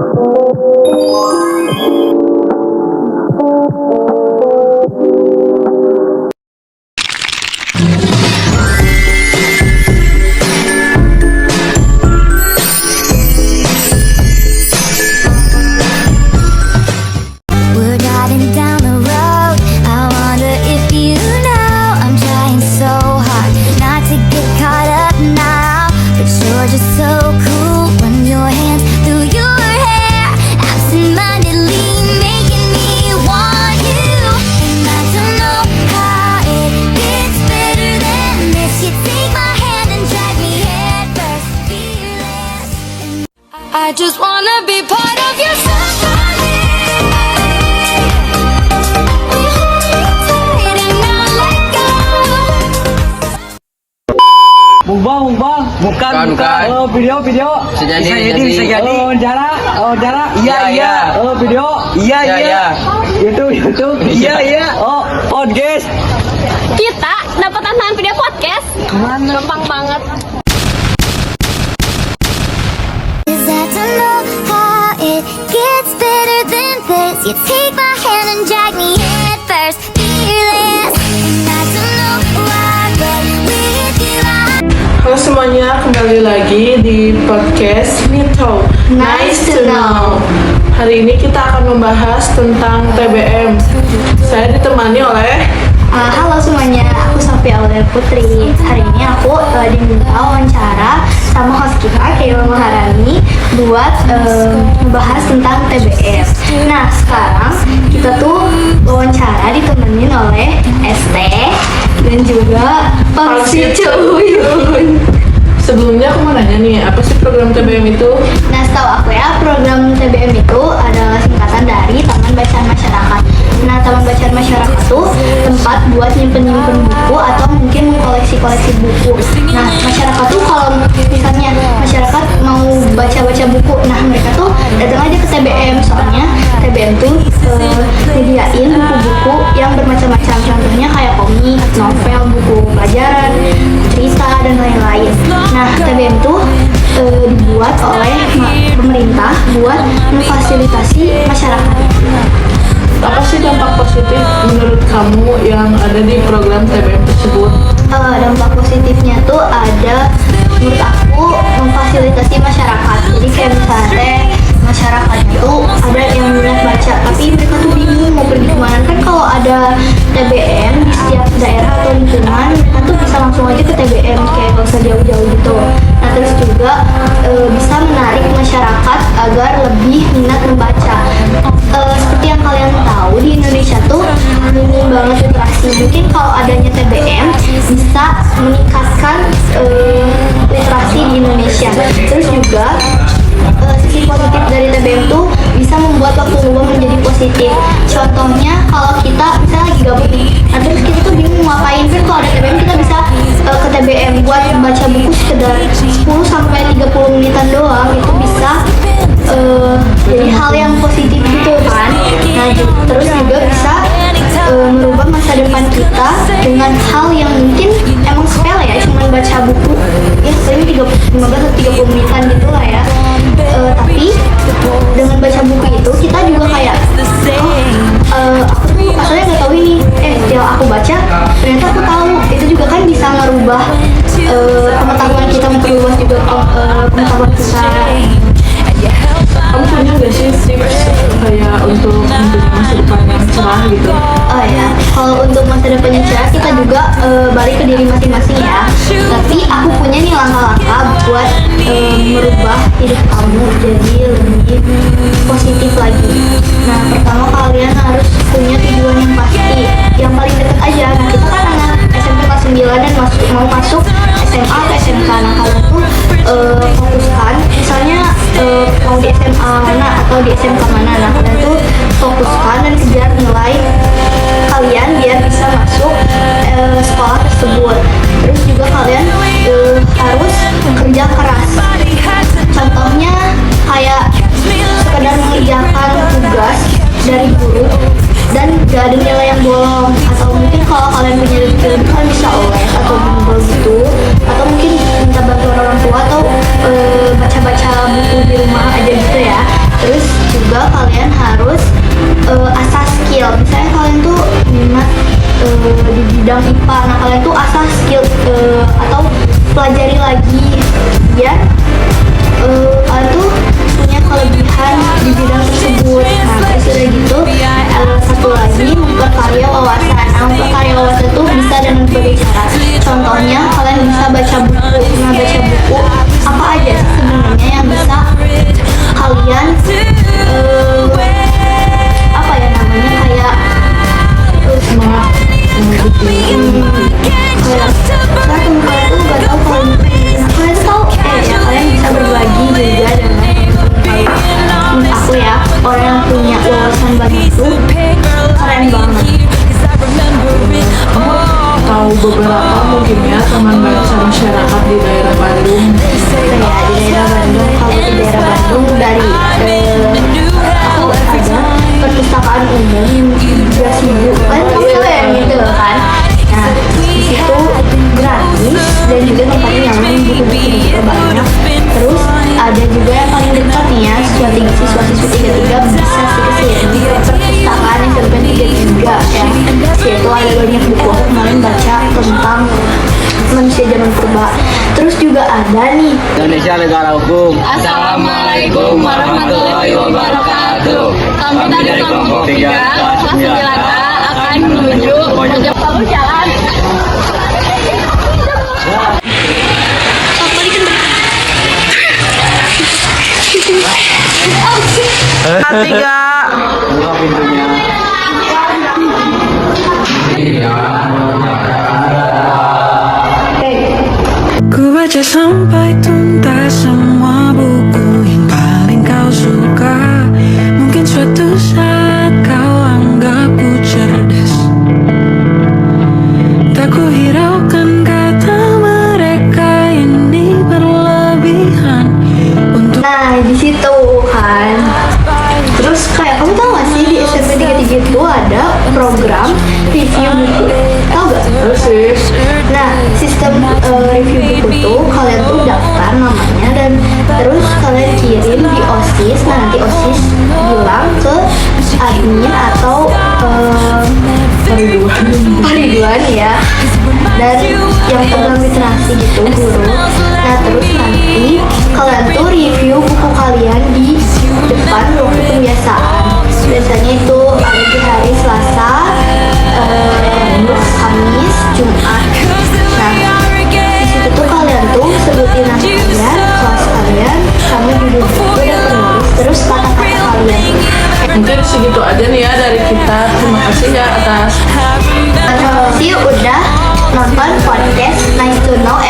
We're driving down the road. I wonder if you know I'm trying so hard not to get caught up now. But you're just so cool. Run your hands through your hair, absent-mindedly making me want you. And I don't know how it gets better than this. You take my hand and drag me head first, fearless. I just wanna be part of your symphony. Mukbang. Bukan. Oh, video. Bisa jadi. Oh, Dara. Iya. Oh, video. Iya. YouTube. Iya. Oh, podcast. Kita dapat tantangan video podcast. Kemana? Gampang banget. Is that to know how it gets better than this? You take my hand and drag me head first, fearless. And I don't know why, but with you Halo semuanya, kembali lagi di podcast Mito. Nice to know. Hari ini kita akan membahas tentang TBM. Saya ditemani oleh Halo semuanya, aku Sofia Aulia Putri. Hari ini aku diminta wawancara sama host kita, Kayla Maharani, buat membahas tentang TBM. Nah, sekarang kita tuh wawancara ditemenin oleh ST dan juga Pak Cuyun. Sebelumnya aku mau nanya nih, apa sih program TBM itu? Nah, setahu aku ya, program TBM itu adalah singkatan dari Taman Bacaan Masyarakat. Nah, Taman Bacaan Masyarakat itu tempat buat nyimpen buku atau mungkin koleksi-koleksi buku. Nah, masyarakat tuh kalau misalnya masyarakat mau baca-baca buku, nah mereka tuh datang aja ke TBM. Soalnya TBM tuh nyediain buku-buku yang bermacam-macam. Contohnya kayak komik, novel, buku pelajaran, cerita, dan lain-lain. Nah, TBM tuh dibuat oleh pemerintah buat memfasilitasi masyarakat. Apa sih dampak positif menurut kamu yang ada di program TBM tersebut? Dampak positifnya tuh ada, menurut aku, memfasilitasi masyarakat. Jadi kayak misalnya masyarakatnya tuh ada yang minat baca, tapi mereka tuh bingung mau pergi kemana. Kan kalau ada TBM di setiap daerah atau lingkungan, mereka tuh bisa langsung aja ke TBM, kayak gak usah jauh-jauh gitu. Nah, terus juga bisa menarik masyarakat agar lebih minat membaca. Seperti yang kalian tahu, di Indonesia tuh minim banget literasi. Mungkin kalau adanya TBM bisa meningkatkan literasi di Indonesia. Terus juga sisi positif dari TBM tuh bisa membuat waktu luang menjadi positif. Contohnya kalau kita misalnya lagi gabut nih, nah terus kita tuh bingung ngapain, kan kalau ada TBM kita bisa ke TBM buat baca buku sekedar 10-30 menitan doang. Itu bisa jadi hal yang positif gitu kan. Nah, terus juga bisa merubah masa depan kita dengan hal yang mungkin emang sepele ya, cuma baca buku ya paling 15-30 menitan gitu lah ya. Tapi dengan baca buku itu kita juga kayak aku tuh asalnya nggak tahu ini, setelah aku baca ternyata aku tahu. Itu juga kan bisa merubah pengetahuan kita, memperluas juga pengetahuan kita. Kamu punya nggak sih tips kayak untuk mempunyai masa depan yang cerah gitu? Oh ya, kalau untuk masa depan yang cerah kita juga balik ke diri masing-masing ya. Tapi aku punya nih langkah-langkah buat merubah hidup kamu jadi lebih positif lagi. Nah, pertama kalian harus punya tujuan yang pasti, yang paling dekat aja. Nah, kita kan anak SMP kelas 9 dan mau masuk SMA atau SMK. Nah, kalian tuh fokuskan, misalnya mau di SMA mana atau di SMK mana. Nah, kalian tuh fokuskan dan kejar nilai kalian biar bisa masuk sekolah tersebut. Terus juga kalian harus kerja keras. Contohnya kayak sekedar mengerjakan tugas dari guru dan gak ada nilai yang bolong, atau mungkin kalau kalian punya rezeki kan bisa les atau bimbel gitu, atau mungkin minta bantuan orang tua atau baca-baca buku di rumah aja gitu ya. Terus bidang IPA. Nah kalian tuh asah skill atau pelajari lagi biar kalian tuh punya kelebihan di bidang tersebut. Nah terus udah gitu satu lagi memperkaya wawasan. Nah memperkaya wawasan tuh bisa dengan berbagai cara. Contohnya kalian bisa baca buku. Nah baca buku apa aja sih sebenarnya yang bisa kalian apa ya namanya kayak Semangat kayak teman kalian tuh gak tau kalau kalian tuh tahu ya kalian bisa berbagi juga dengan teman-teman. Menurut aku ya orang yang punya wawasan banyak tuh keren banget. tahu beberapa mungkin ya teman baca masyarakat di daerah Bandung. Kayak di daerah Bandung, kalau di daerah Bandung dari aku ada perpustakaan umum juga sibuk kan itu yang gitu kan. Nah di situ gratis dan juga tempatnya nyaman, buku-buku juga banyak. Terus ada juga yang paling dekat nih ya, siswa-siswi 33 bisa sih kesini ke perpustakaan yang SMP 33 ya. Situ ada banyak buku, aku kemarin baca tentang manusia zaman purba. Terus juga ada nih Indonesia negara hukum. Assalamualaikum warahmatullahi wabarakatuh. Kami dari kelompok 3 kelas 9A akan menuju pojok kamu jalan. Tiga. Buka pintunya. Ku baca sampai tuntas semua buku yang paling kau suka. Mungkin suatu saat kau anggapku cerdas. Tak ku hiraukan kata mereka ini berlebihan untuk nah di situ kan. Terus kayak kamu tahu gak sih di SMP 33 itu ada program review buku, tau gak? Terus sih. Nah sistem review buku tuh kalian tuh daftar namanya dan terus kalian kirim di OSIS. Nah nanti OSIS bilang ke admin atau Pariduan ya, dan yang pegang literasi gitu guru. Nah terus nanti kalian tuh review buku kalian di depan waktu pembiasaan. Biasanya itu ada di hari Selasa, Kamis, Jumat. Nah di situ tuh kalian tuh sebutin nama kalian, kelas kalian, sama judul buku dan penulis, terus kata-kata kalian. Mungkin segitu aja nih ya dari kita. Terima kasih ya atas Terima kasih udah nonton podcast Nice to Know